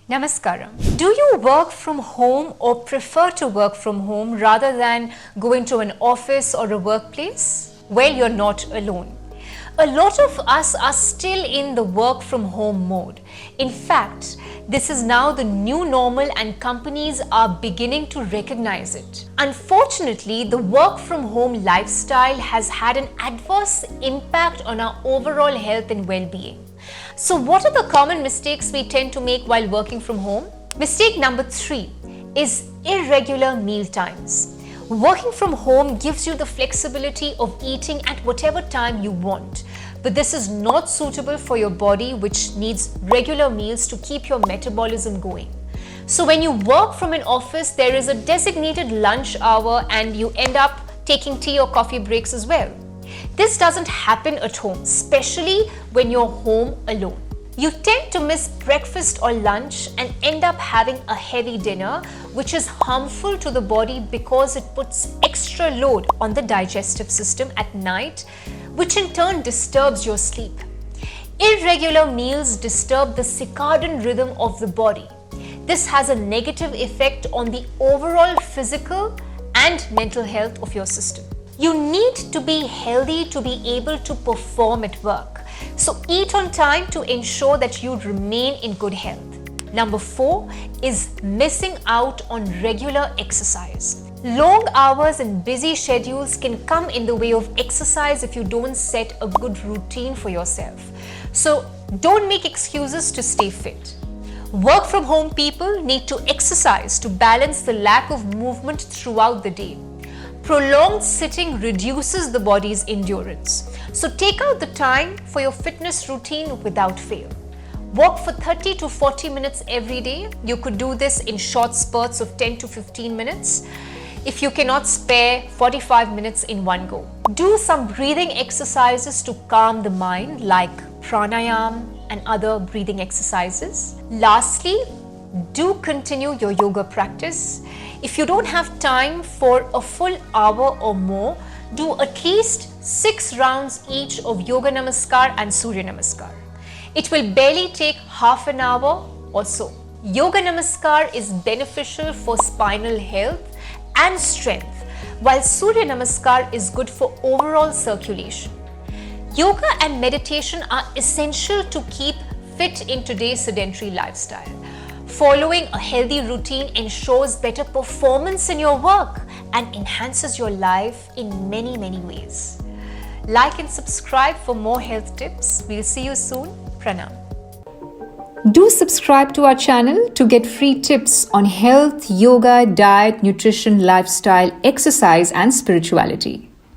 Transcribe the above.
Namaskaram. Do you work from home or prefer to work from home rather than going to an office or a workplace? Well, you're not alone. A lot of us are still in the work from home mode. In fact, this is now the new normal and companies are beginning to recognize it. Unfortunately, the work from home lifestyle has had an adverse impact on our overall health and well-being. So what are the common mistakes we tend to make while working from home? Mistake number 3 is irregular meal times. Working from home gives you the flexibility of eating at whatever time you want, but this is not suitable for your body, which needs regular meals to keep your metabolism going. So when you work from an office, there is a designated lunch hour and you end up taking tea or coffee breaks as well. This doesn't happen at home, especially when you're home alone. You tend to miss breakfast or lunch and end up having a heavy dinner, which is harmful to the body because it puts extra load on the digestive system at night, which in turn disturbs your sleep. Irregular meals disturb the circadian rhythm of the body. This has a negative effect on the overall physical and mental health of your system. You need to be healthy to be able to perform at work. So eat on time to ensure that you remain in good health. Number 4 is missing out on regular exercise. Long hours and busy schedules can come in the way of exercise if you don't set a good routine for yourself. So don't make excuses to stay fit. Work from home people need to exercise to balance the lack of movement throughout the day. Prolonged sitting reduces the body's endurance. So take out the time for your fitness routine without fail. Walk for 30 to 40 minutes every day. You could do this in short spurts of 10 to 15 minutes if you cannot spare 45 minutes in one go. Do some breathing exercises to calm the mind like pranayam and other breathing exercises. Lastly, do continue your yoga practice. If you don't have time for a full hour or more, do at least 6 rounds each of Yoga Namaskar and Surya Namaskar. It will barely take half an hour or so. Yoga Namaskar is beneficial for spinal health and strength, while Surya Namaskar is good for overall circulation. Yoga and meditation are essential to keep fit in today's sedentary lifestyle. Following a healthy routine ensures better performance in your work and enhances your life in many, many ways. Like and subscribe for more health tips. We'll see you soon. Pranam. Do subscribe to our channel to get free tips on health, yoga, diet, nutrition, lifestyle, exercise, and spirituality.